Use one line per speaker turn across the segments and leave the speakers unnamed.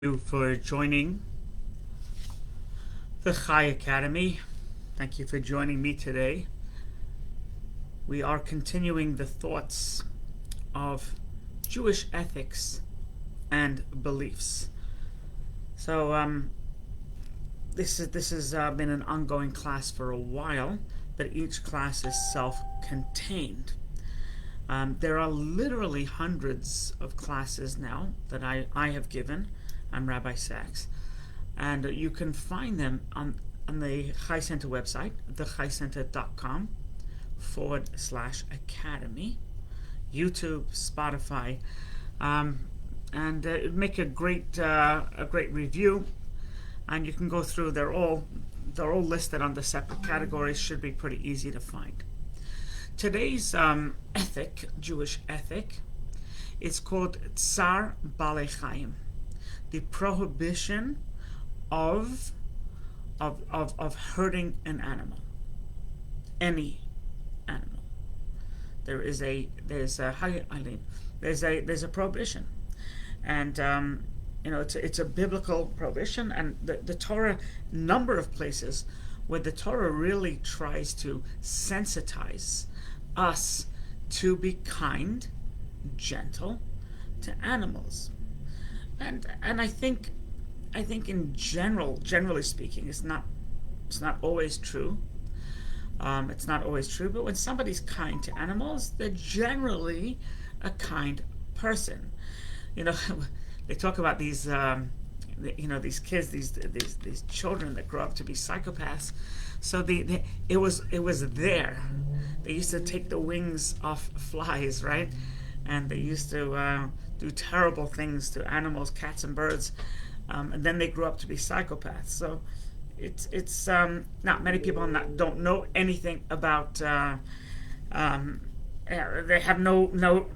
You for joining the Chai Academy. Thank you for joining me today. We are continuing the thoughts of Jewish ethics and beliefs. So this has been an ongoing class for a while, but each class is self-contained. There are literally hundreds of classes now that I have given. I'm Rabbi Sachs, and you can find them on the Chai Center website, thechaicenter.com/academy, YouTube, Spotify, and make a great review. And you can go through. They're all listed under separate categories. Should be pretty easy to find. Today's Jewish ethic, is called Tsar Balei Chaim, the prohibition of hurting an animal, any animal. There's a prohibition, and it's a biblical prohibition, and the Torah, number of places where the Torah really tries to sensitize us to be kind, gentle to animals. And I think in generally speaking, it's not always true. It's not always true, but when somebody's kind to animals, they're generally a kind person. They talk about these these kids, these children that grow up to be psychopaths. So it was there. They used to take the wings off flies, right? And they used to do terrible things to animals, cats and birds, and then they grew up to be psychopaths. So it's not many people don't know anything about. They have no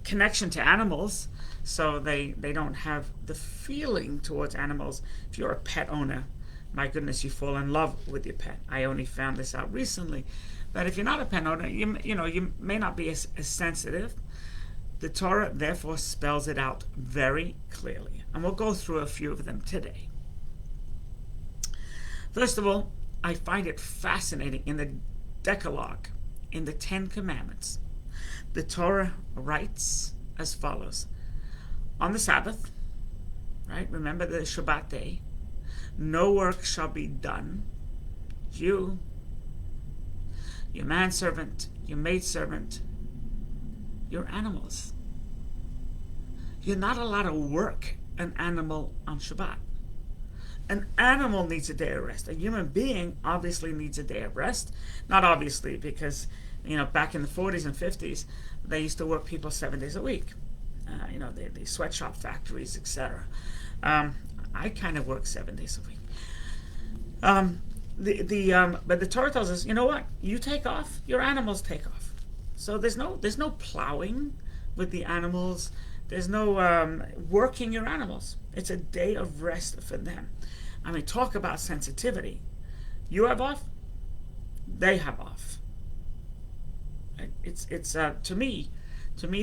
connection to animals, so they don't have the feeling towards animals. If you're a pet owner, my goodness, you fall in love with your pet. I only found this out recently. But if you're not a pet owner, you may not be as sensitive. The Torah, therefore, spells it out very clearly. And we'll go through a few of them today. First of all, I find it fascinating in the Decalogue, in the Ten Commandments, the Torah writes as follows. On the Sabbath, right, remember the Shabbat day, no work shall be done. You, your manservant, your maidservant, your animals. You're not allowed to work an animal on Shabbat. An animal needs a day of rest. A human being obviously needs a day of rest. Not obviously, because back in the 40s and 50s, they used to work people 7 days a week. The sweatshop factories, etc. I kind of work 7 days a week. But the Torah tells us, you know what? You take off, your animals take off. So there's no plowing with the animals. There's no working your animals. It's a day of rest for them. I mean, talk about sensitivity. You have off, they have off. It's to me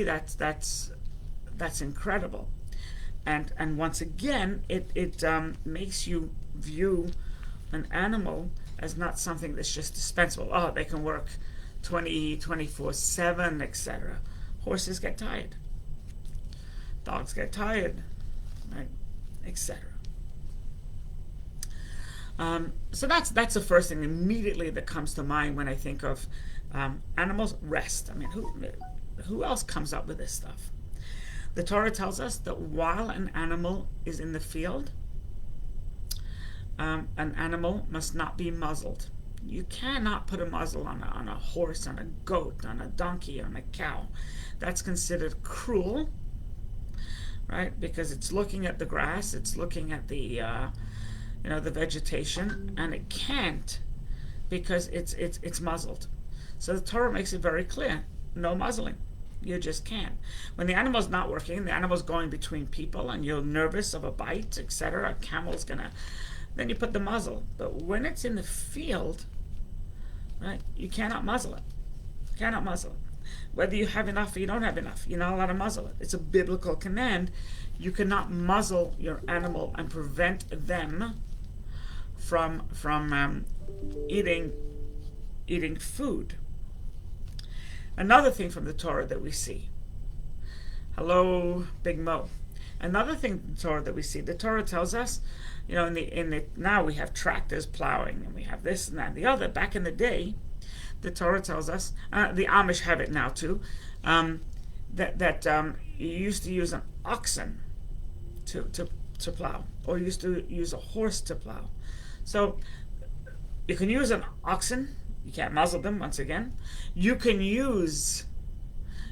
that's incredible. And once again, it makes you view an animal as not something that's just dispensable. Oh, they can work 24/7, etc. Horses get tired. Dogs get tired, right, etc. So that's the first thing immediately that comes to mind when I think of animals. Rest. I mean, who else comes up with this stuff? The Torah tells us that while an animal is in the field, an animal must not be muzzled. You cannot put a muzzle on a horse, on a goat, on a donkey, on a cow. That's considered cruel, right? Because it's looking at the grass, it's looking at the the vegetation, and it can't because it's muzzled. So the Torah makes it very clear: no muzzling. You just can't. When the animal's not working, the animal's going between people, and you're nervous of a bite, etc. A camel's gonna. Then you put the muzzle. But when it's in the field, right, you cannot muzzle it. Cannot muzzle it. Whether you have enough or you don't have enough, you're not allowed to muzzle it. It's a biblical command. You cannot muzzle your animal and prevent them from eating food. Another thing from the Torah that we see. Hello, Big Mo. Another thing in the Torah that we see, the Torah tells us, now we have tractors plowing, and we have this and that and the other. Back in the day, the Torah tells us, the Amish have it now too, that you used to use an oxen to plow, or you used to use a horse to plow. So you can use an oxen. You can't muzzle them, once again. You can use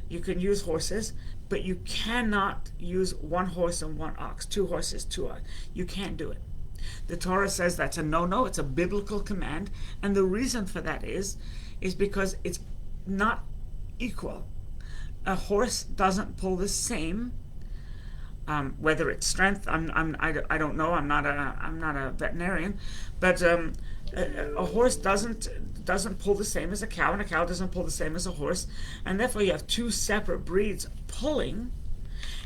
horses, but you cannot use one horse and one ox, 2 horses, 2 ox. You can't do it. The Torah says that's a no-no. It's a biblical command, and the reason for that is because it's not equal. A horse doesn't pull the same, whether it's strength. I don't know. I'm not a veterinarian, but a horse doesn't pull the same as a cow, and a cow doesn't pull the same as a horse, and therefore you have 2 separate breeds pulling.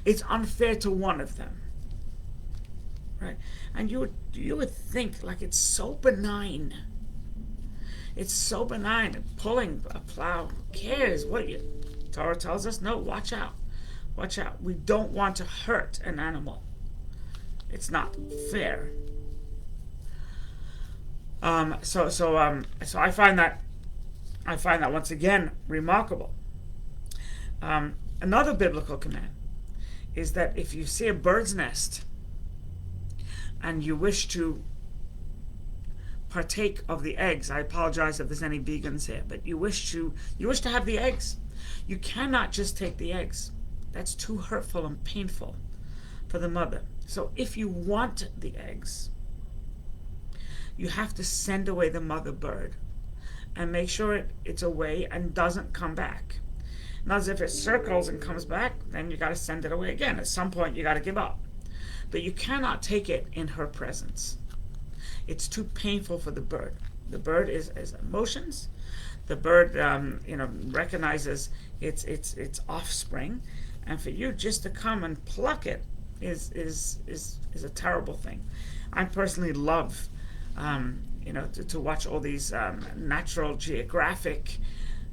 It's unfair to one of them, right? And you would think, like, it's so benign. It's so benign. Pulling a plow, who cares? Torah tells us, no, watch out. Watch out. We don't want to hurt an animal. It's not fair. So I find that once again remarkable. Another biblical command is that if you see a bird's nest and you wish to partake of the eggs, I apologize if there's any vegans here, but you wish to have the eggs, you cannot just take the eggs. That's too hurtful and painful for the mother. So if you want the eggs, you have to send away the mother bird and make sure it's away and doesn't come back. Now, if it circles and comes back, then you got to send it away again. At some point, you got to give up. But you cannot take it in her presence. It's too painful for the bird. The bird is emotions. The bird, recognizes its offspring, and for you just to come and pluck it is a terrible thing. I personally love to watch all these Natural Geographic,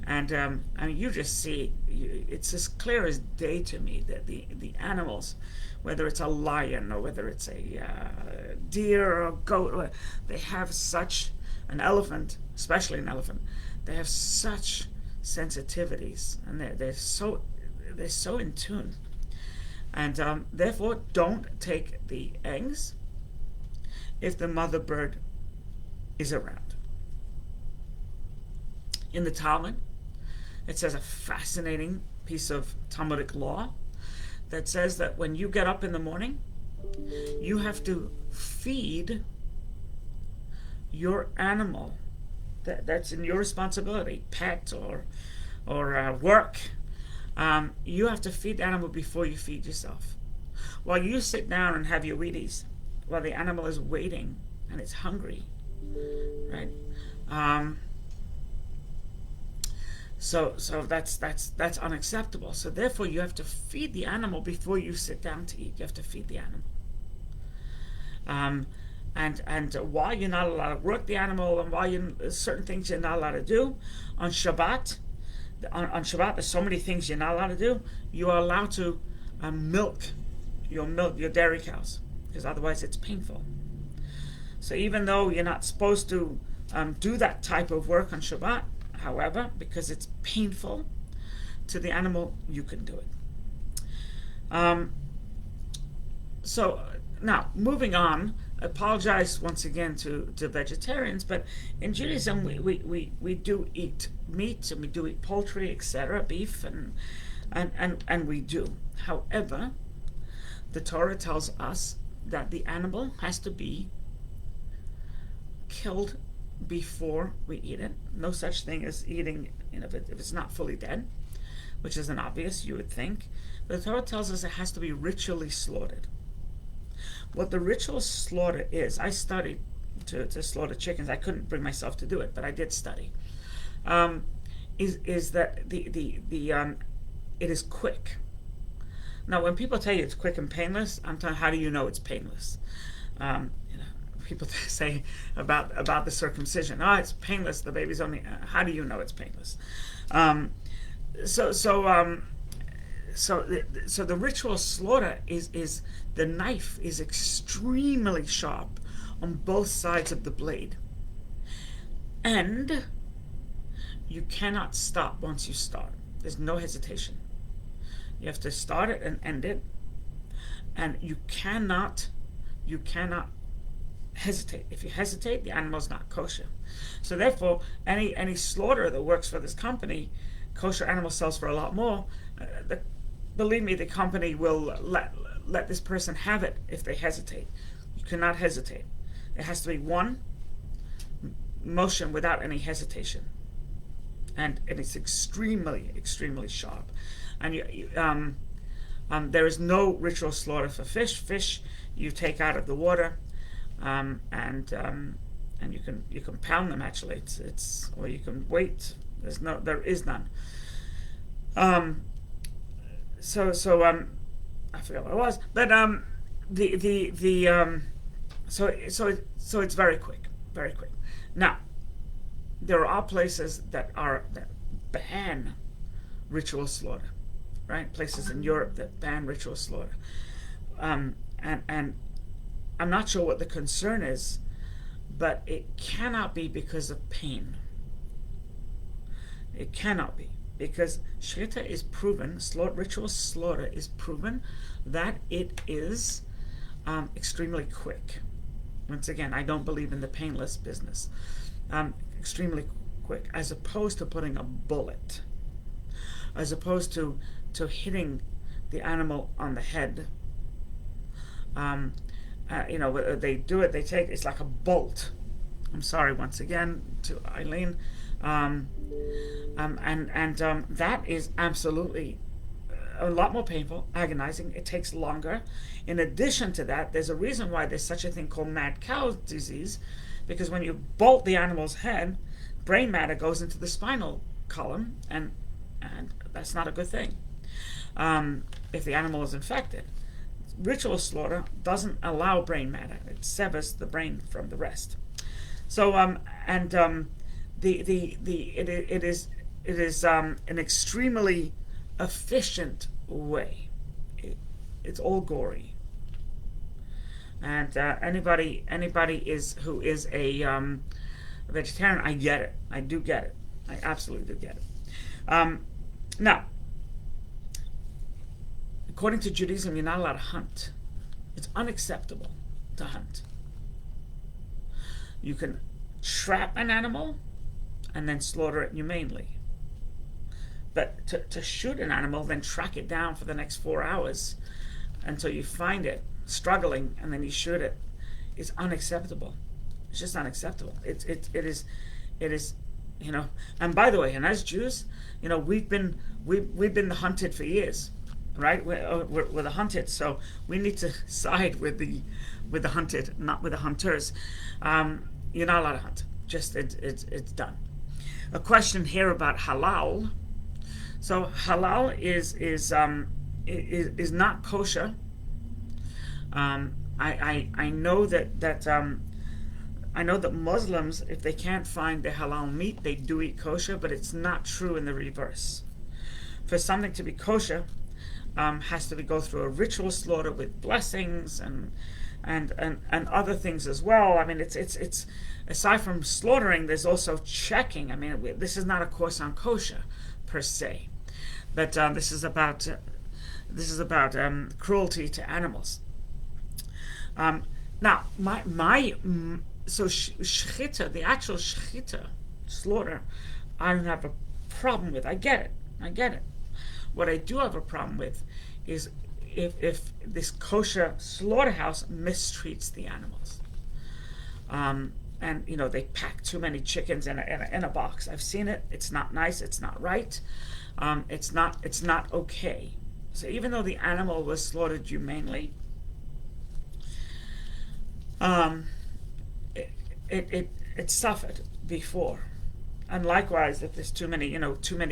and you just see, it's as clear as day to me that the animals, whether it's a lion or whether it's a deer or a goat, they have such, an elephant, especially an elephant, they have such sensitivities, and they're so in tune, and therefore don't take the eggs if the mother bird is around. In the Talmud, it says a fascinating piece of Talmudic law that says that when you get up in the morning, you have to feed your animal. That's in your responsibility, pet or work. You have to feed the animal before you feed yourself. While you sit down and have your Wheaties, while the animal is waiting and it's hungry, right? So that's unacceptable. So therefore, you have to feed the animal before you sit down to eat. You have to feed the animal. And while you're not allowed to work the animal, and while certain things you're not allowed to do, on Shabbat, there's so many things you're not allowed to do. You are allowed to milk your dairy cows, because otherwise it's painful. So even though you're not supposed to do that type of work on Shabbat, however, because it's painful to the animal, you can do it. So now, moving on, I apologize once again to vegetarians, but in Judaism we do eat meat, and we do eat poultry, etc., beef, and we do. However, the Torah tells us that the animal has to be killed before we eat it. No such thing as eating, if it's not fully dead, which is an obvious, you would think. But the Torah tells us it has to be ritually slaughtered. What the ritual slaughter is, I studied to slaughter chickens. I couldn't bring myself to do it, but I did study. is that it is quick. Now, when people tell you it's quick and painless, I'm telling how do you know it's painless? You know, people say about the circumcision, oh, it's painless. The baby's only. How do you know it's painless? So the ritual slaughter is the knife is extremely sharp on both sides of the blade, and you cannot stop once you start. There's no hesitation. You have to start it and end it, and you cannot hesitate. If you hesitate, the animal's not kosher. So therefore, any slaughterer that works for this company, kosher animal sells for a lot more. Believe me, the company will let this person have it if they hesitate. You cannot hesitate. It has to be one motion without any hesitation, and it's extremely sharp. And there is no ritual slaughter for fish. Fish you take out of the water, and you can pound them. Actually, it's or you can wait. There is none. So I forgot what it was, but so it's very quick. Now, there are places that ban ritual slaughter, right? Places in Europe that ban ritual slaughter, and I'm not sure what the concern is, but it cannot be because of pain. It cannot be, because shechita is proven, ritual slaughter is proven that it is extremely quick. Once again, I don't believe in the painless business. Extremely quick, as opposed to putting a bullet, as opposed to hitting the animal on the head. They do it. They take it's like a bolt. I'm sorry once again to Eileen, and that is absolutely a lot more painful, agonizing. It takes longer. In addition to that, there's a reason why there's such a thing called mad cow disease, because when you bolt the animal's head, brain matter goes into the spinal column, and that's not a good thing if the animal is infected. Ritual slaughter doesn't allow brain matter; it severs the brain from the rest. So it is an extremely efficient way. It's all gory, and anybody who is a vegetarian, I get it. I do get it. I absolutely do get it. Now, according to Judaism, you're not allowed to hunt. It's unacceptable to hunt. You can trap an animal and then slaughter it humanely. But to shoot an animal, then track it down for the next 4 hours until you find it struggling, and then you shoot it, is unacceptable. It's just unacceptable. It is. And by the way, and as Jews, we've been the hunted for years, right? We're the hunted, so we need to side with the hunted, not with the hunters. You're not allowed to hunt. Just it's done. A question here about halal. So halal is not kosher. I know that I know that Muslims, if they can't find the halal meat, they do eat kosher, but it's not true in the reverse. For something to be kosher, has to go through a ritual slaughter with blessings and other things as well. I mean, it's aside from slaughtering, there's also checking. I mean, this is not a course on kosher per se, but this is about cruelty to animals. Now, so shechita, the actual shechita, slaughter, I don't have a problem with. I get it. What I do have a problem with is if this kosher slaughterhouse mistreats the animals, and they pack too many chickens in a box. I've seen it. It's not nice. It's not right. It's not okay. So even though the animal was slaughtered humanely, it suffered before, and likewise, if there's too many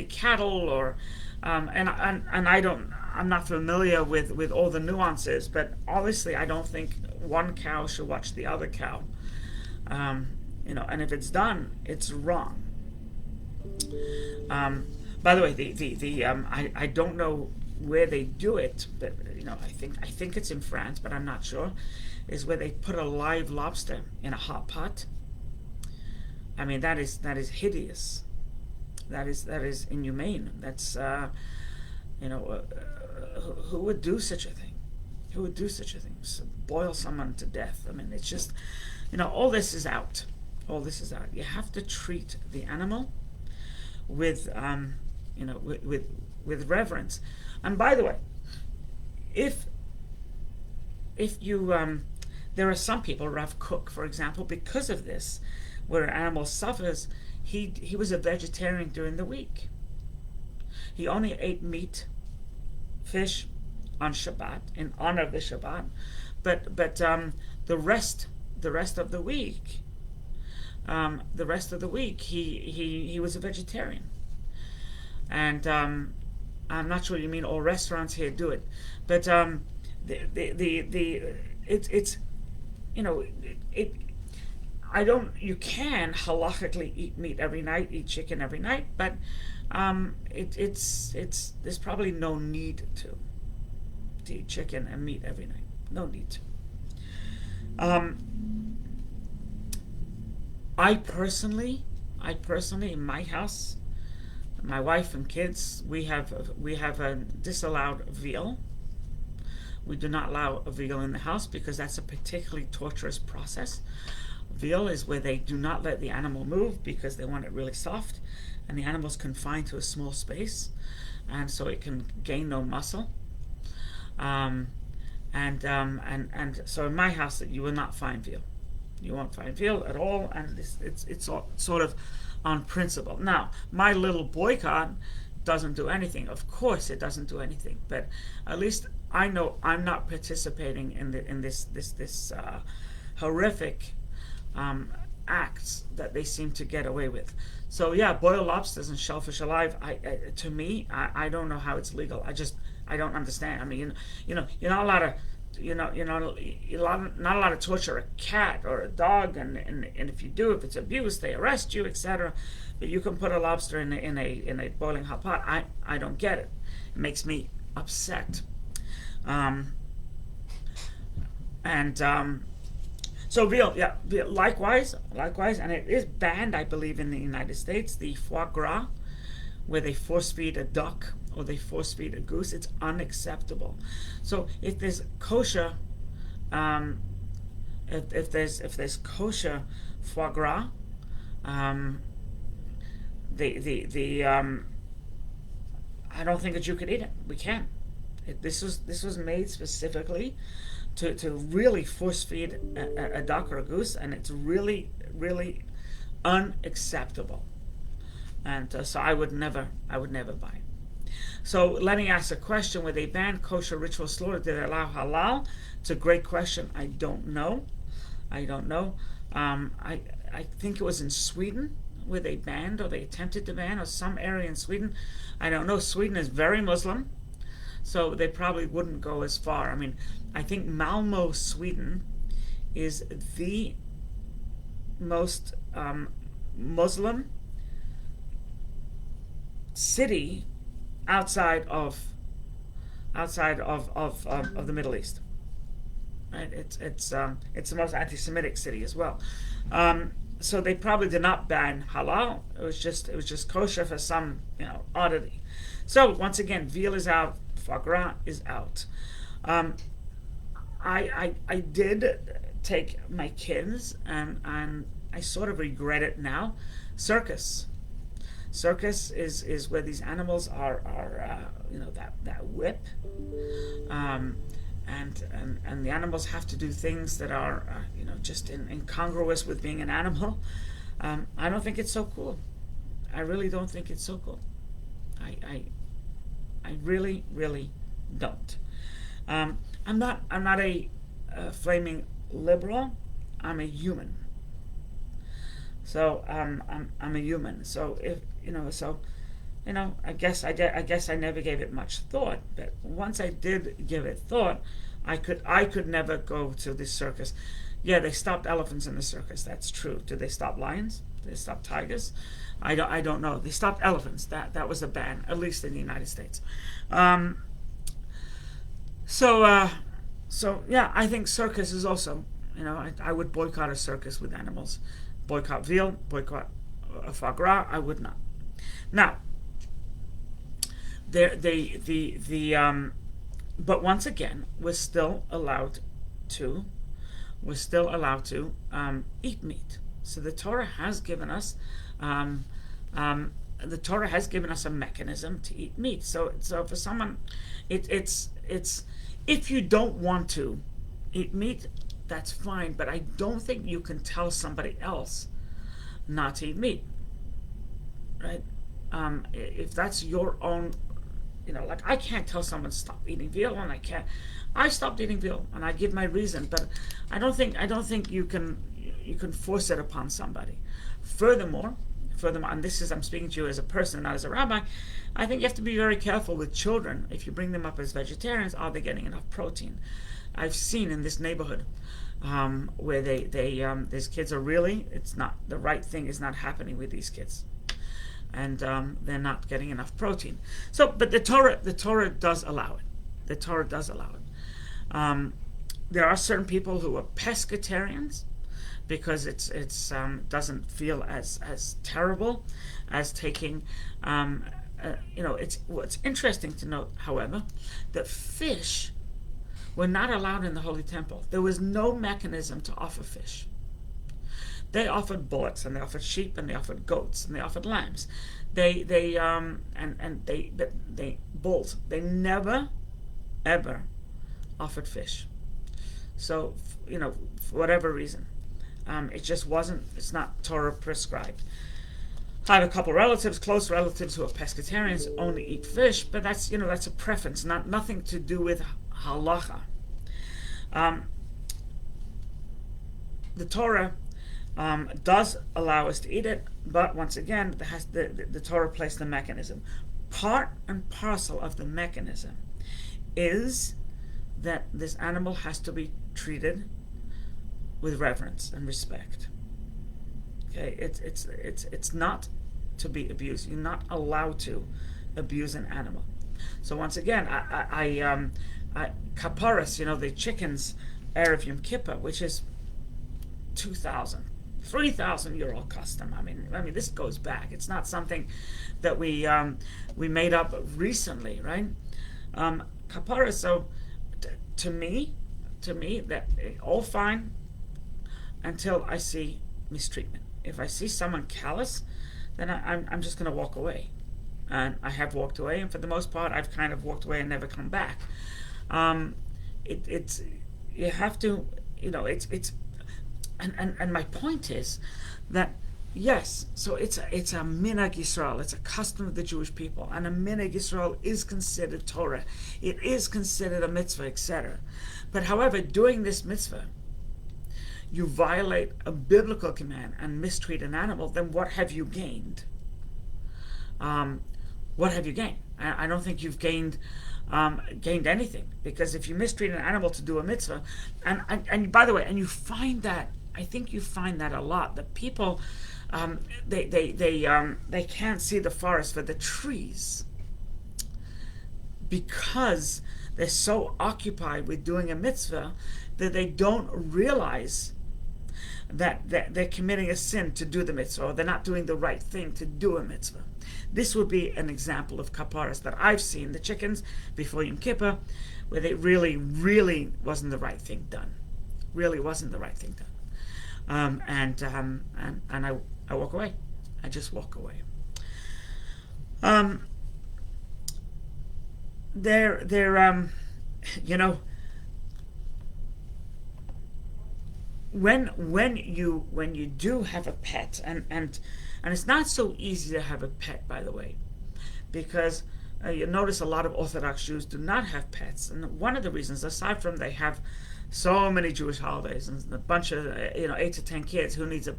cattle, or and I'm not familiar with all the nuances, but obviously I don't think one cow should watch the other cow. And if it's done, it's wrong. By the way, I don't know where they do it, but I think it's in France, but I'm not sure. Is where they put a live lobster in a hot pot. I mean, that is hideous. That is inhumane. That's who would do such a thing? Who would do such a thing? So boil someone to death. I mean, it's just, all this is out. All this is out. You have to treat the animal with with reverence. And by the way, if you there are some people, Rav Kook, for example, because of this, where an animal suffers, he was a vegetarian during the week. He only ate meat, fish on Shabbat, in honor of the Shabbat, but the rest of the week, he was a vegetarian. And I'm not sure you mean all restaurants here do it, but you can halakhically eat meat every night, eat chicken every night, but there's probably no need to eat chicken and meat every night. No need to. I personally, in my house, my wife and kids, we have a disallowed veal. We do not allow a veal in the house because that's a particularly torturous process. Veal is where they do not let the animal move because they want it really soft, and the animal's confined to a small space, and so it can gain no muscle. And so in my house, you will not find veal. You won't find veal at all, and it's sort of on principle. Now, my little boycott doesn't do anything. Of course, it doesn't do anything, but at least I know I'm not participating in this horrific acts that they seem to get away with. So yeah, boiled lobsters and shellfish alive. To me, I don't know how it's legal. I don't understand. I mean, you're not allowed to. You're not allowed to torture a cat or a dog, and if you do, if it's abuse, they arrest you, etc. But you can put a lobster in a boiling hot pot. I don't get it. It makes me upset. So veal, yeah, veal, likewise, and it is banned, I believe, in the United States. The foie gras, where they force feed a duck or they force feed a goose, it's unacceptable. So if there's kosher, if there's kosher foie gras, I don't think that you could eat it. We can't. This was made specifically to really force feed a duck or a goose, and it's really, really unacceptable. And so I would never buy it. So Lenny asks a question: where they ban kosher ritual slaughter, did they allow halal? It's a great question. I don't know. I think it was in Sweden where they banned, or they attempted to ban, or some area in Sweden. I don't know. Sweden is very Muslim, so they probably wouldn't go as far. I mean, I think Malmo, Sweden, is the most Muslim city outside of the Middle East. Right? It's the most anti-Semitic city as well. So they probably did not ban halal. It was just kosher for some oddity. So once again, veal is out, foie gras is out. I did take my kids, and I sort of regret it now. Circus is where these animals are that whip, and the animals have to do things that are just incongruous with being an animal. I don't think it's so cool. I really don't think it's so cool. I really, really don't. I'm not a flaming liberal. I'm a human. So I'm a human. So if I guess I never gave it much thought. But once I did give it thought, I could never go to the circus. Yeah, they stopped elephants in the circus. That's true. Did they stop lions? Did they stop tigers? I don't know. They stopped elephants. That was a ban, at least in the United States. Um, so yeah, I think circus is also, I would boycott a circus with animals. Boycott veal, boycott foie gras. I would not. Now, but once again, to we're still allowed to eat meat. So the Torah has given us um, a mechanism to eat meat. So for someone, it's if you don't want to eat meat, that's fine. But I don't think you can tell somebody else not to eat meat, right? If that's your own, like I can't tell someone stop eating veal, and I stopped eating veal, and I give my reason, but I don't think you can force it upon somebody. Furthermore, and I'm speaking to you as a person, not as a rabbi. I think you have to be very careful with children. If you bring them up as vegetarians, are they getting enough protein? I've seen in this neighborhood where these kids are really, it's not the right thing is not happening with these kids, and they're not getting enough protein. So, but the Torah does allow it. The Torah does allow it. There are certain people who are pescetarians because it's doesn't feel as terrible as taking. It's what's interesting to note, however, that fish were not allowed in the Holy Temple. There was no mechanism to offer fish. They offered bullocks, and they offered sheep, and they offered goats, and they offered lambs. They bulls. They never ever offered fish. So for whatever reason, it just wasn't. It's not Torah prescribed. I have a couple relatives, close relatives, who are pescatarians, only eat fish, but that's a preference, nothing to do with halacha. The Torah does allow us to eat it, but once again, the Torah placed the mechanism. Part and parcel of the mechanism is that this animal has to be treated with reverence and respect. Okay, it's not to be abused. You're not allowed to abuse an animal. So once again, I kaparas, the chickens, Erev Yom Kippur, which is 3,000-year-old custom. I mean, this goes back. It's not something that we made up recently, right? Kapara. So, to me, that all fine until I see mistreatment. If I see someone callous, then I'm just going to walk away. And I have walked away, and for the most part, I've kind of walked away and never come back. It's you have to, it's. And my point is that yes, so it's a minhag Yisrael, it's a custom of the Jewish people, and a minhag Yisrael is considered Torah, it is considered a mitzvah, etc. But however, doing this mitzvah, you violate a biblical command and mistreat an animal, then what have you gained? What have you gained? I don't think you've gained anything, because if you mistreat an animal to do a mitzvah, and by the way, and you find that. I think you find that a lot. The people, they can't see the forest for the trees because they're so occupied with doing a mitzvah that they don't realize that they're committing a sin to do the mitzvah, or they're not doing the right thing to do a mitzvah. This would be an example of kaparas that I've seen, the chickens before Yom Kippur, where they really wasn't the right thing done. Really wasn't the right thing done. And I walk away. I just walk away. When you do have a pet, and it's not so easy to have a pet, by the way, because you notice a lot of Orthodox Jews do not have pets, and one of the reasons, aside from they have so many Jewish holidays and a bunch of 8 to 10 kids. Who needs a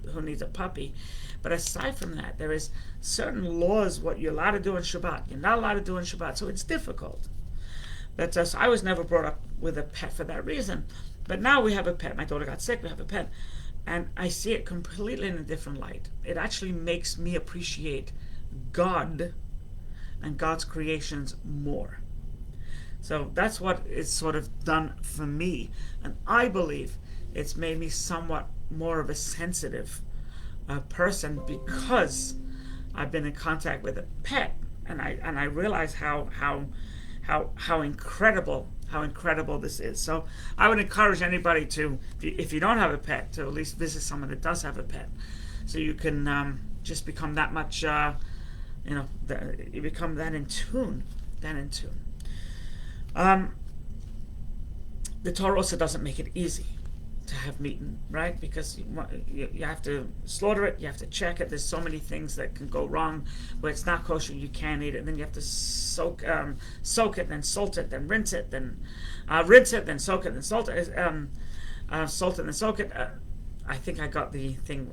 puppy? But aside from that, there is certain laws what you're allowed to do on Shabbat. You're not allowed to do on Shabbat, so it's difficult. But I was never brought up with a pet for that reason. But now we have a pet. My daughter got sick. We have a pet, and I see it completely in a different light. It actually makes me appreciate God and God's creations more. So that's what it's sort of done for me, and I believe it's made me somewhat more of a sensitive person because I've been in contact with a pet, and I realize how incredible this is. So I would encourage anybody to, if you don't have a pet, to at least visit someone that does have a pet, so you can just become that much, you become that in tune. The Torah also doesn't make it easy to have meat, right? Because you have to slaughter it, you have to check it. There's so many things that can go wrong where it's not kosher, you can't eat it, and then you have to soak it, then salt it, then rinse it, then rinse it, then soak it, then salt it, salt it, then soak it. I think I got the thing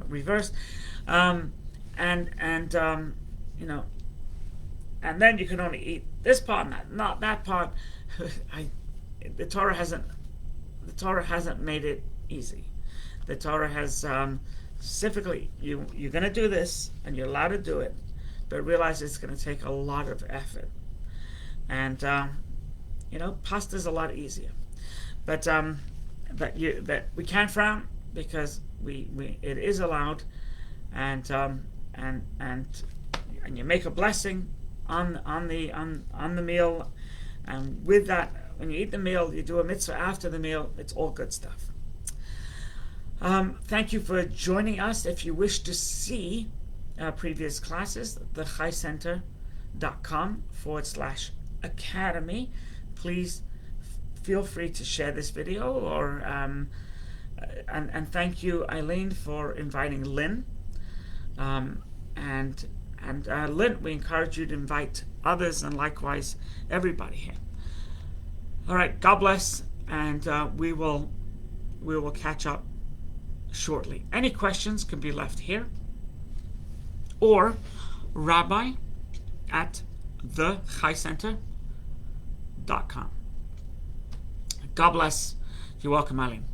reversed, and then you can only eat this part, not that part. The Torah hasn't made it easy. The Torah has specifically, you're going to do this, and you're allowed to do it, but realize it's going to take a lot of effort. And pasta's a lot easier, but that we can't frown because it is allowed, and you make a blessing on the meal, and with that, when you eat the meal, you do a mitzvah after the meal. It's all good stuff. Thank you for joining us. If you wish to see previous classes, thechaycenter.com/academy. Please feel free to share this video, or and thank you, Eileen, for inviting Lynn. And Lynn, we encourage you to invite others, and likewise everybody here. All right, God bless, and we will catch up shortly. Any questions can be left here, or rabbi@thechaycenter.com. God bless. You're welcome, Eileen.